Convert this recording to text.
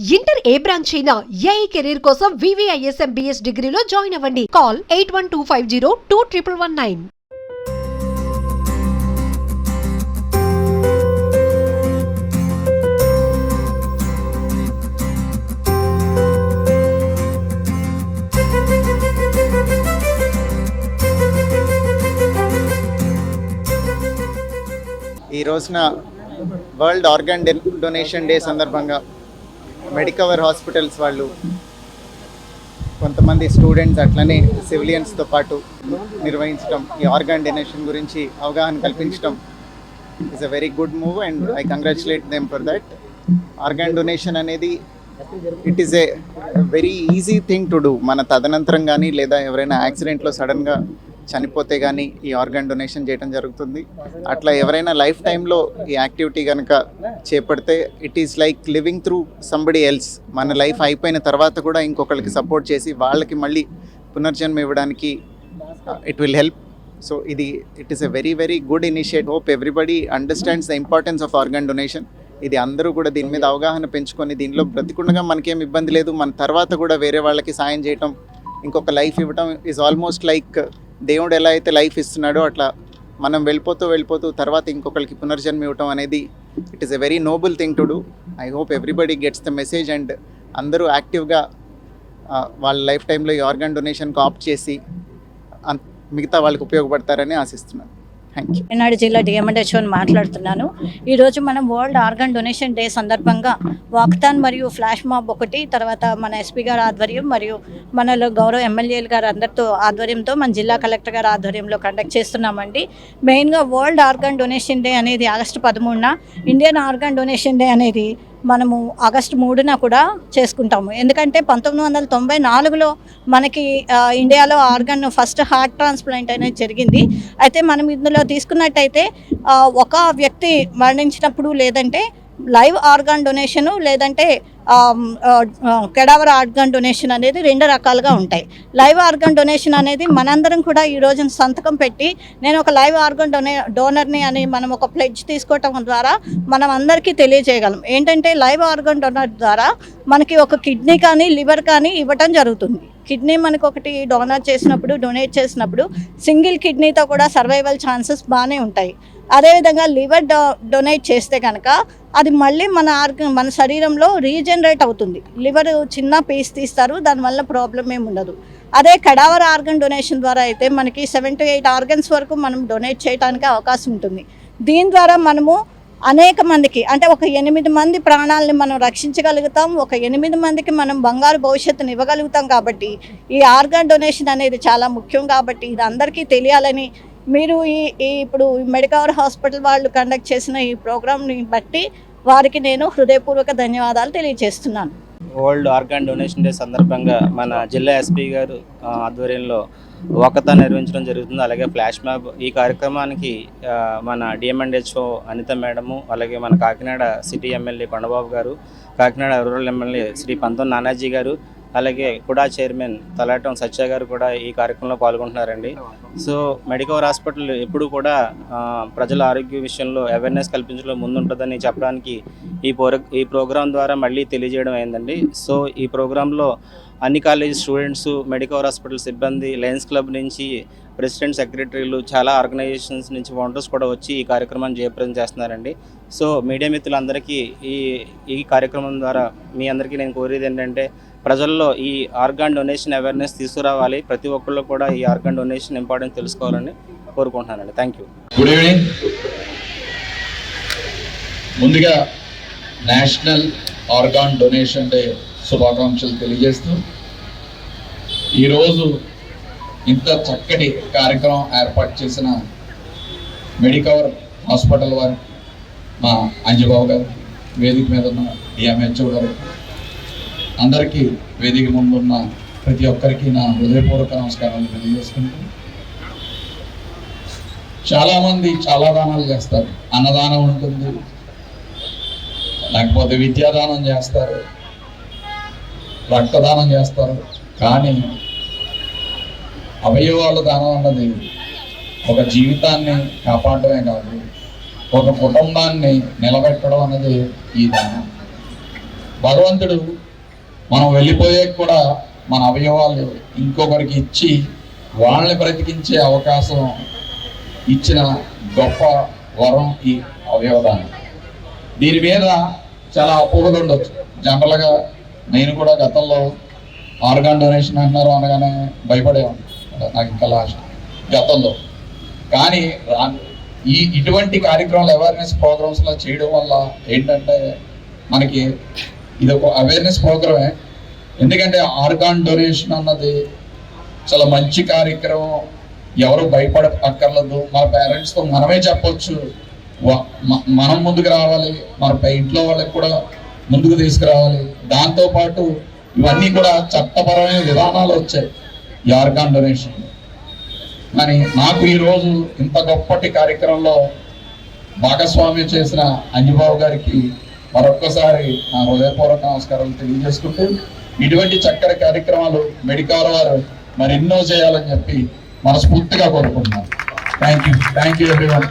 Inter ఏ branch అయినా AI career కోసం VVIS MBS డిగ్రీలో జాయిన్ అవ్వండి. కాల్ 8125021119. ఈ రోజున వరల్డ్ ఆర్గాన్ డొనేషన్ డే సందర్భంగా మెడికవర్ హాస్పిటల్స్ వాళ్ళు కొంతమంది స్టూడెంట్స్ అట్లనే సివిలియన్స్తో పాటు నిర్వహించడం, ఈ ఆర్గాన్ డొనేషన్ గురించి అవగాహన కల్పించడం is a very good move and I congratulate them for that. Organ donation అనేది it is a very easy thing to do. మన తదనంతరం కానీ లేదా ఎవరైనా యాక్సిడెంట్లో సడన్గా చనిపోతే కానీ ఈ ఆర్గాన్ డొనేషన్ చేయడం జరుగుతుంది. అట్లా ఎవరైనా లైఫ్ టైంలో ఈ యాక్టివిటీ కనుక చేపడితే it is like living through somebody else. మన లైఫ్ అయిపోయిన తర్వాత కూడా ఇంకొకరికి సపోర్ట్ చేసి వాళ్ళకి మళ్ళీ పునర్జన్మ ఇవ్వడానికి it will help. So it is a very very good initiative. Hope everybody understands the importance of organ donation. ఇది అందరూ కూడా దీని మీద అవగాహన పెంచుకొని దీనిలో బ్రతికుండగా మనకేం ఇబ్బంది లేదు, మన తర్వాత కూడా వేరే వాళ్ళకి సాయం చేయటం, ఇంకొక లైఫ్ ఇవ్వటం ఈజ్ ఆల్మోస్ట్ లైక్ దేవుడు ఎలా అయితే లైఫ్ ఇస్తున్నాడో అట్లా మనం వెళ్ళిపోతూ తర్వాత ఇంకొకరికి పునర్జన్మ ఇవ్వటం అనేది it is a very Nobel thing to do. I hope everybody gets the message and అందరూ యాక్టివ్గా వాళ్ళ లైఫ్ టైంలో ఈ ఆర్గాన్ డొనేషన్కి ఆప్ట్ చేసి మిగతా వాళ్ళకి ఉపయోగపడతారని ఆశిస్తున్నాను. Thank you. కాకినాడ జిల్లా DMHO మాట్లాడుతున్నాను. ఈరోజు మనం వరల్డ్ ఆర్గాన్ డొనేషన్ డే సందర్భంగా వాకథాన్ మరియు ఫ్లాష్ మాబ్ ఒకటి, తర్వాత మన SP గారి ఆధ్వర్యం మరియు మనలో గౌరవ ఎమ్మెల్యేలు గారు అందరితో ఆధ్వర్యంతో మన జిల్లా కలెక్టర్ గారి ఆధ్వర్యంలో కండక్ట్ చేస్తున్నామండి. మెయిన్గా వరల్డ్ ఆర్గాన్ డొనేషన్ డే అనేది ఆగస్టు 13న, ఇండియన్ ఆర్గాన్ డొనేషన్ డే అనేది మనము ఆగస్టు 3న కూడా చేసుకుంటాము. ఎందుకంటే 1994లో మనకి ఇండియాలో ఆర్గాన్ ఫస్ట్ హార్ట్ ట్రాన్స్ప్లాంట్ అనేది జరిగింది. అయితే మనం ఇందులో తీసుకున్నట్టయితే ఒక వ్యక్తి మరణించినప్పుడు లేదంటే లైవ్ ఆర్గాన్ డొనేషను లేదంటే కెడావర్ ఆర్గాన్ డొనేషన్ అనేది 2 రకాలుగా ఉంటాయి. లైవ్ ఆర్గాన్ డొనేషన్ అనేది మనందరం కూడా ఈ రోజున సంతకం పెట్టి నేను ఒక లైవ్ ఆర్గాన్ డోనర్ని అని మనం ఒక ప్లెడ్జ్ తీసుకోవటం ద్వారా మనం అందరికీ తెలియజేయగలం. ఏంటంటే లైవ్ ఆర్గాన్ డోనర్ ద్వారా మనకి ఒక కిడ్నీ కానీ లివర్ కానీ ఇవ్వటం జరుగుతుంది. కిడ్నీ మనకు ఒకటి డొనేట్ చేసినప్పుడు సింగిల్ కిడ్నీతో కూడా సర్వైవల్ ఛాన్సెస్ బాగానే ఉంటాయి. అదేవిధంగా లివర్ డొనేట్ చేస్తే కనుక అది మళ్ళీ మన శరీరంలో రీజనరేట్ అవుతుంది. లివర్ చిన్న పీస్ తీస్తారు, దానివల్ల ప్రాబ్లం ఏమి ఉండదు. అదే కడావర్ ఆర్గన్ డొనేషన్ ద్వారా అయితే మనకి 7 to 8 ఆర్గన్స్ వరకు మనం డొనేట్ చేయడానికి అవకాశం ఉంటుంది. దీని ద్వారా మనము అనేక మందికి, అంటే ఒక 8 మంది ప్రాణాలని మనం రక్షించగలుగుతాం, ఒక 8 మందికి మనం బంగారు భవిష్యత్తుని ఇవ్వగలుగుతాం. కాబట్టి ఈ ఆర్గాన్ డొనేషన్ అనేది చాలా ముఖ్యం. కాబట్టి ఇది అందరికీ తెలియాలని మీరు ఇప్పుడు మెడికవర్ హాస్పిటల్ వాళ్ళు కండక్ట్ చేసిన ఈ ప్రోగ్రామ్ని బట్టి వారికి నేను హృదయపూర్వక ధన్యవాదాలు తెలియజేస్తున్నాను. వరల్డ్ ఆర్గాన్ డొనేషన్ డే సందర్భంగా మన జిల్లా SP గారు ఆధ్వర్యంలో వాకథాన్ నిర్వహించడం జరుగుతుంది. అలాగే ఫ్లాష్ మ్యాప్. ఈ కార్యక్రమానికి మన DMHO అనిత మేడము, అలాగే మన కాకినాడ సిటీ ఎమ్మెల్యే కొండబాబు గారు, కాకినాడ రూరల్ ఎమ్మెల్యే శ్రీ పంతం నానాజీ గారు, అలాగే కూడా చైర్మన్ తలాటం సత్య గారు కూడా ఈ కార్యక్రమంలో పాల్గొంటున్నారండి. సో మెడికవర్ హాస్పిటల్ ఎప్పుడు కూడా ప్రజల ఆరోగ్య విషయంలో అవేర్నెస్ కల్పించడంలో ముందుంటుందని చెప్పడానికి ఈ ప్రోగ్రాం ద్వారా మళ్ళీ తెలియజేయడం అయిందండి. సో ఈ ప్రోగ్రాంలో అన్ని కాలేజీ స్టూడెంట్స్, మెడికవర్ హాస్పిటల్ సిబ్బంది, లయన్స్ క్లబ్ నుంచి ప్రెసిడెంట్, సెక్రటరీలు, చాలా ఆర్గనైజేషన్స్ నుంచి వాలంటీర్స్ కూడా వచ్చి ఈ కార్యక్రమాన్ని జయప్రదం చేస్తున్నారండి. సో మీడియా మిత్రులందరికీ ఈ కార్యక్రమం ద్వారా మీ అందరికీ నేను కోరేది ఏంటంటే ప్రజల్లో ఈ ఆర్గాన్ డొనేషన్ అవేర్నెస్ తీసుకురావాలి. ప్రతి ఒక్కళ్ళు కూడా ఈ ఆర్గాన్ డొనేషన్ ఇంపార్టెన్స్ తెలుసుకోవాలని కోరుకుంటున్నానండి. Thank you. Good evening. ముందుగా నేషనల్ ఆర్గాన్ డొనేషన్ డే శుభాకాంక్షలు తెలియజేస్తూ ఈరోజు ఇంత చక్కటి కార్యక్రమం ఏర్పాటు చేసిన మెడికవర్ హాస్పిటల్ వారు, మా అంజబాబు గారు, వేదిక మీద ఉన్న DMHO గారు, అందరికీ వేదిక ముందున్న ప్రతి ఒక్కరికి నా హృదయపూర్వక నమస్కారాలు తెలియజేసుకుంటూ, చాలామంది చాలా దానాలు చేస్తారు. అన్నదానం ఉంటుంది, లేకపోతే విద్యాదానం చేస్తారు, రక్తదానం చేస్తారు. కానీ అవయవాల దానం అన్నది ఒక జీవితాన్ని కాపాడటమే కాదు, ఒక కుటుంబాన్ని నిలబెట్టడం అన్నది ఈ దానం. భగవంతుడు మనం వెళ్ళిపోయే కూడా మన అవయవాలు ఇంకొకరికి ఇచ్చి వాళ్ళని బ్రతికించే అవకాశం ఇచ్చిన గొప్ప వరం ఈ అవయవదానం. దీని మీద చాలా అపోహలు ఉండొచ్చు. జనరల్గా నేను కూడా గతంలో ఆర్గాన్ డొనేషన్ అంటున్నారు అనగానే భయపడేవాడిని, నాకు ఇంకా లాస్ట్ గతంలో. కానీ ఇటువంటి కార్యక్రమాలు అవేర్నెస్ ప్రోగ్రామ్స్లో చేయడం వల్ల ఏంటంటే మనకి ఇది ఒక అవేర్నెస్ ప్రోగ్రామే. ఎందుకంటే ఆర్గాన్ డొనేషన్ అన్నది చాలా మంచి కార్యక్రమం, ఎవరు భయపడ అక్కర్లేదు. మన పేరెంట్స్తో మనమే చెప్పొచ్చు, మనం ముందుకు రావాలి, మన ఇంట్లో వాళ్ళకి కూడా ముందుకు తీసుకురావాలి. దాంతోపాటు ఇవన్నీ కూడా చట్టపరమైన విధానాలు వచ్చాయి ఈ ఆర్గాన్ డొనేషన్. కానీ నాకు ఈరోజు ఇంత గొప్పటి కార్యక్రమంలో భాగస్వామ్యం చేసిన అంజబాబు గారికి మరొక్కసారి నా హృదయపూర్వక నమస్కారాలు తెలియజేసుకుంటూ, ఇటువంటి చక్కటి కార్యక్రమాలు మెడికవర్ వారు మరెన్నో చేయాలని చెప్పి మనస్ఫూర్తిగా కోరుకుంటున్నాను. Thank you everyone.